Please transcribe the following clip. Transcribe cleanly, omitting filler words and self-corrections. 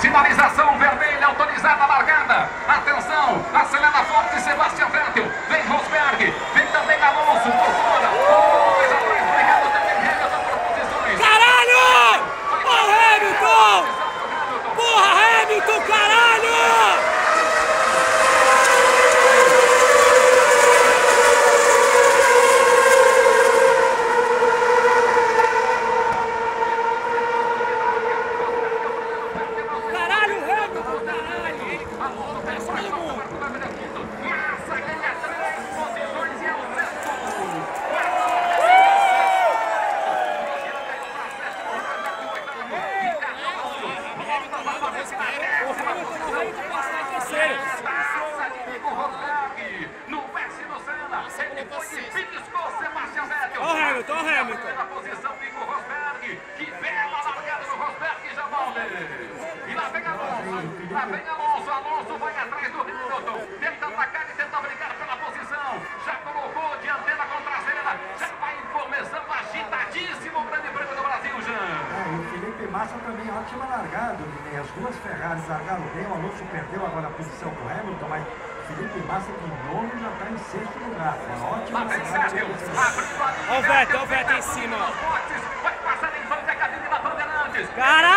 Sinalização vermelha autorizada a largada. Atenção, acelera forte Sebastian Vettel. Vem Rosberg, vem também Alonso por fora. Dois atrás, brigando também Hamilton por posições. Caralho! Porra, Hamilton! Porra, Hamilton, caralho! Alonso vai atrás do Hamilton, tenta atacar e tenta brigar pela posição, já colocou dianteira com traseira, já vai em formação agitadíssimo o Grande Prêmio do Brasil, Jean. O Felipe Massa também ótima largada, as duas Ferraris largaram bem, o Alonso perdeu agora a posição com o Hamilton, mas Felipe Massa de novo já está em sexto lugar, ótima largada. Olha o Vettel em cima. Vai passar em frente à cabine da Bandeirantes. Caralho!